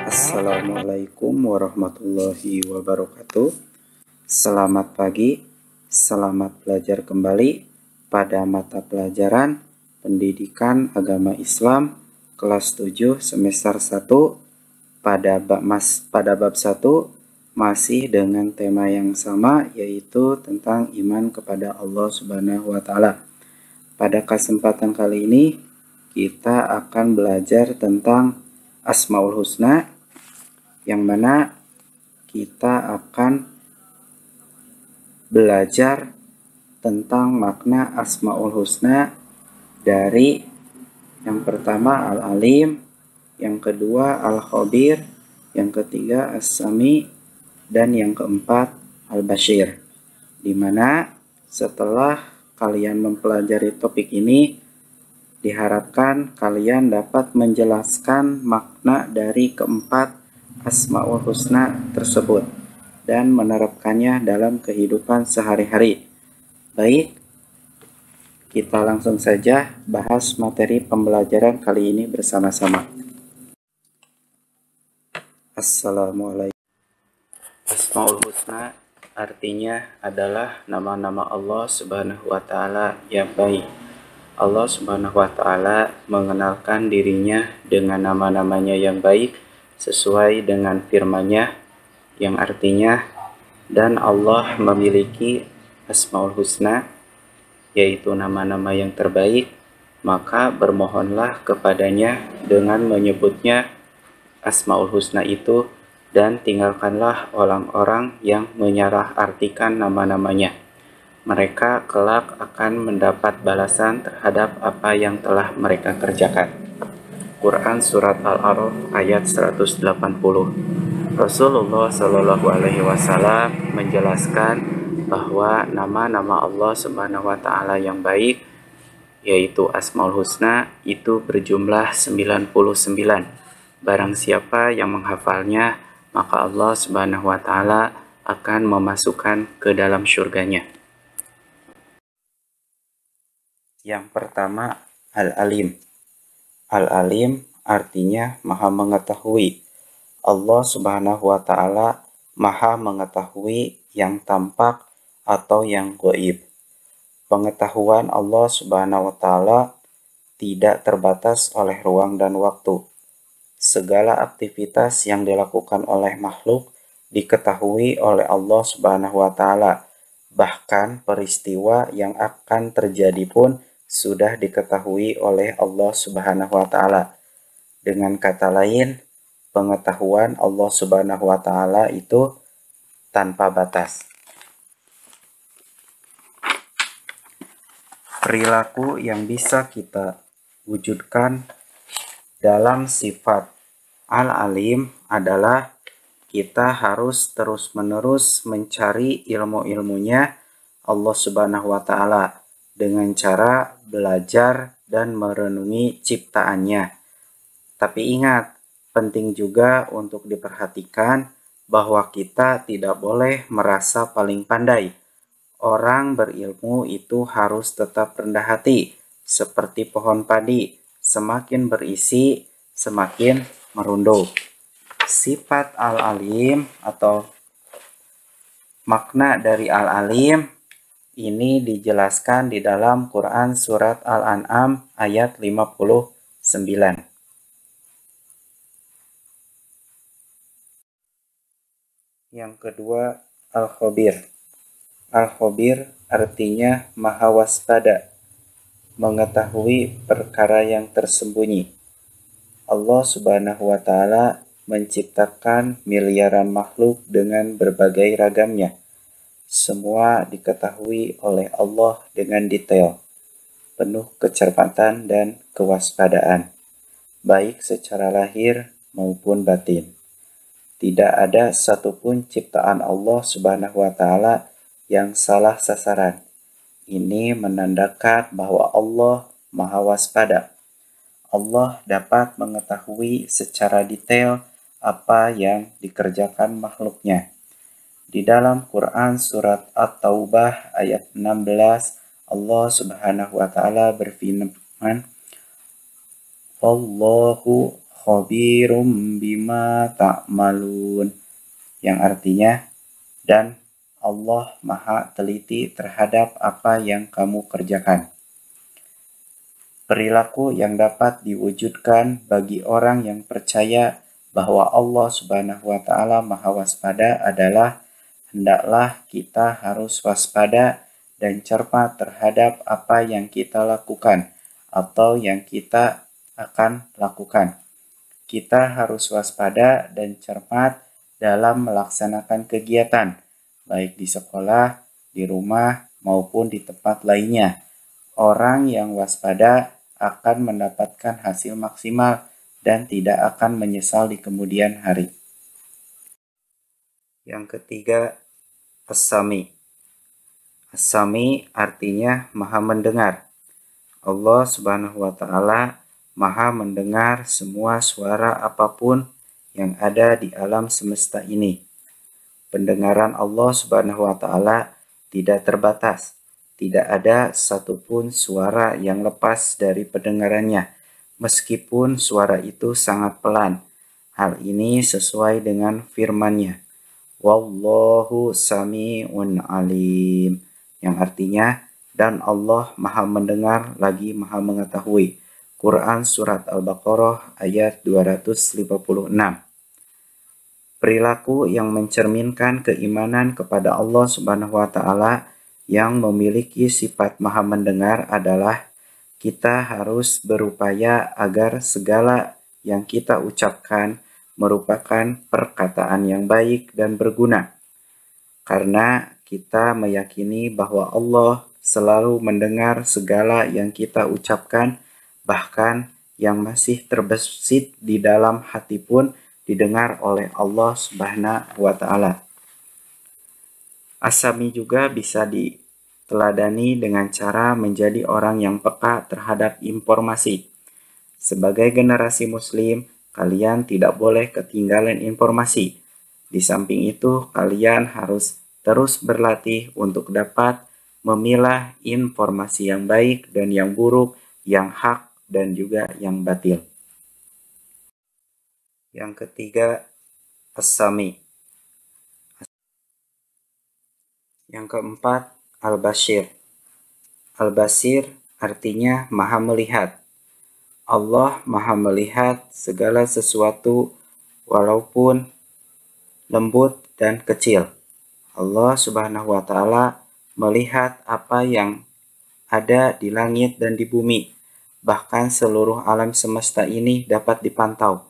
Assalamualaikum warahmatullahi wabarakatuh. Selamat pagi, selamat belajar kembali pada mata pelajaran Pendidikan Agama Islam kelas 7 semester 1 pada bab 1 masih dengan tema yang sama, yaitu tentang iman kepada Allah Subhanahu wa taala. Pada kesempatan kali ini kita akan belajar tentang Asmaul Husna, yang mana kita akan belajar tentang makna Asmaul Husna dari yang pertama Al-Alim, yang kedua Al-Khabir, yang ketiga As-Sami, dan yang keempat Al-Bashir. Di mana setelah kalian mempelajari topik ini, diharapkan kalian dapat menjelaskan makna dari keempat Asmaul Husna tersebut dan menerapkannya dalam kehidupan sehari-hari. Baik, kita langsung saja bahas materi pembelajaran kali ini bersama-sama. Assalamualaikum. Asmaul Husna artinya adalah nama-nama Allah Subhanahu wa taala yang baik. Allah Subhanahu wa taala mengenalkan dirinya dengan nama-namanya yang baik sesuai dengan firman-Nya yang artinya, dan Allah memiliki Asmaul Husna, yaitu nama-nama yang terbaik, maka bermohonlah kepadanya dengan menyebutnya Asmaul Husna itu, dan tinggalkanlah orang-orang yang menyalah artikan nama-namanya. Mereka kelak akan mendapat balasan terhadap apa yang telah mereka kerjakan. Quran Surat Al-A'raf ayat 180. Rasulullah Shallallahu Alaihi Wasallam menjelaskan bahwa nama-nama Allah Subhanahu Wa Taala yang baik, yaitu Asmaul Husna, itu berjumlah 99. Barang siapa yang menghafalnya, maka Allah Subhanahu Wa Taala akan memasukkan ke dalam surganya. Yang pertama, Al-Alim. Al-Alim artinya Maha Mengetahui. Allah Subhanahu wa taala Maha mengetahui yang tampak atau yang gaib. Pengetahuan Allah Subhanahu wa taala tidak terbatas oleh ruang dan waktu. Segala aktivitas yang dilakukan oleh makhluk diketahui oleh Allah Subhanahu wa taala. Bahkan peristiwa yang akan terjadi pun sudah diketahui oleh Allah Subhanahu wa taala. Dengan kata lain, pengetahuan Allah Subhanahu wa taala itu tanpa batas. Perilaku yang bisa kita wujudkan dalam sifat Al-Alim adalah kita harus terus-menerus mencari ilmu-ilmunya Allah Subhanahu wa taala dengan cara belajar dan merenungi ciptaannya. Tapi ingat, penting juga untuk diperhatikan bahwa kita tidak boleh merasa paling pandai. Orang berilmu itu harus tetap rendah hati, seperti pohon padi, semakin berisi, semakin merunduk. Sifat Al-Alim atau makna dari Al-Alim ini dijelaskan di dalam Quran Surat Al-An'am ayat 59. Yang kedua, Al-Khabir. Al-Khabir artinya Maha Waspada, mengetahui perkara yang tersembunyi. Allah Subhanahu wa taala menciptakan miliaran makhluk dengan berbagai ragamnya. Semua diketahui oleh Allah dengan detail, penuh kecermatan dan kewaspadaan, baik secara lahir maupun batin. Tidak ada satupun ciptaan Allah Subhanahu wa taala yang salah sasaran. Ini menandakan bahwa Allah Maha Waspada. Allah dapat mengetahui secara detail apa yang dikerjakan makhluknya. Di dalam Quran Surat At-Taubah ayat 16, Allah Subhanahu wa taala berfirman, "Wallahu khabirum bima ta'malun, yang artinya, dan Allah Maha teliti terhadap apa yang kamu kerjakan. Perilaku yang dapat diwujudkan bagi orang yang percaya bahwa Allah Subhanahu wa Ta'ala Maha Waspada adalah hendaklah kita harus waspada dan cermat terhadap apa yang kita lakukan atau yang kita akan lakukan. Kita harus waspada dan cermat dalam melaksanakan kegiatan, baik di sekolah, di rumah, maupun di tempat lainnya. Orang yang waspada akan mendapatkan hasil maksimal dan tidak akan menyesal di kemudian hari. Yang ketiga, As-Sami. As-Sami artinya Maha mendengar. Allah Subhanahu wa Ta'ala Maha mendengar semua suara apapun yang ada di alam semesta ini. Pendengaran Allah Subhanahu wa Ta'ala tidak terbatas. Tidak ada satupun suara yang lepas dari pendengarannya, meskipun suara itu sangat pelan. Hal ini sesuai dengan firman-Nya. Wallahu sami'un alim, yang artinya, dan Allah Maha mendengar lagi Maha mengetahui. Quran Surat Al-Baqarah ayat 256. Perilaku yang mencerminkan keimanan kepada Allah Subhanahu wa Ta'ala yang memiliki sifat Maha mendengar adalah kita harus berupaya agar segala yang kita ucapkan merupakan perkataan yang baik dan berguna. Karena kita meyakini bahwa Allah selalu mendengar segala yang kita ucapkan, bahkan yang masih terbesit di dalam hati pun didengar oleh Allah Subhanahu wa Ta'ala. As-Sami juga bisa diteladani dengan cara menjadi orang yang peka terhadap informasi. Sebagai generasi Muslim, kalian tidak boleh ketinggalan informasi. Di samping itu, kalian harus terus berlatih untuk dapat memilah informasi yang baik dan yang buruk, yang hak dan juga yang batil. Yang ketiga, As-Sami. Yang keempat, Al-Basir. Al-Basir artinya Maha melihat. Allah Maha melihat segala sesuatu walaupun lembut dan kecil. Allah Subhanahu wa Ta'ala melihat apa yang ada di langit dan di bumi. Bahkan seluruh alam semesta ini dapat dipantau.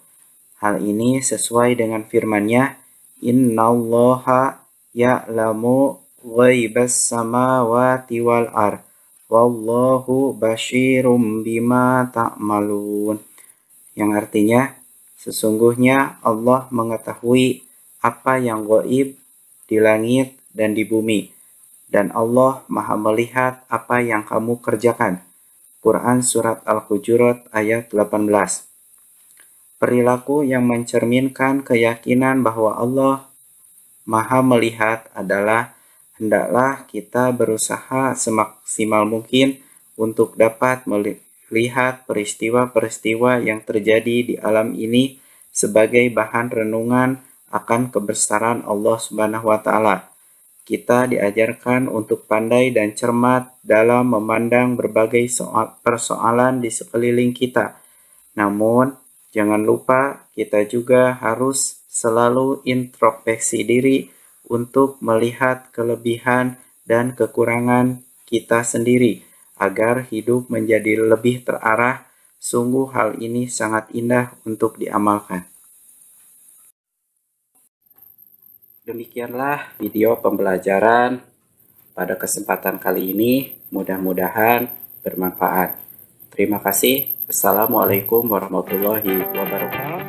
Hal ini sesuai dengan firman-Nya, Innallaha ya'lamu ghaibas samawati wal ardh. Wallahu basyirum bima ta'malun, yang artinya sesungguhnya Allah mengetahui apa yang gaib di langit dan di bumi, dan Allah Maha melihat apa yang kamu kerjakan. Quran Surat Al-Hujurat ayat 18. Perilaku yang mencerminkan keyakinan bahwa Allah Maha melihat adalah hendaklah kita berusaha semaksimal mungkin untuk dapat melihat peristiwa-peristiwa yang terjadi di alam ini sebagai bahan renungan akan kebesaran Allah Subhanahu wa Ta'ala. Kita diajarkan untuk pandai dan cermat dalam memandang berbagai persoalan di sekeliling kita. Namun, jangan lupa kita juga harus selalu introspeksi diri untuk melihat kelebihan dan kekurangan kita sendiri agar hidup menjadi lebih terarah. Sungguh hal ini sangat indah untuk diamalkan. Demikianlah video pembelajaran pada kesempatan kali ini. Mudah-mudahan bermanfaat. Terima kasih. Assalamualaikum warahmatullahi wabarakatuh.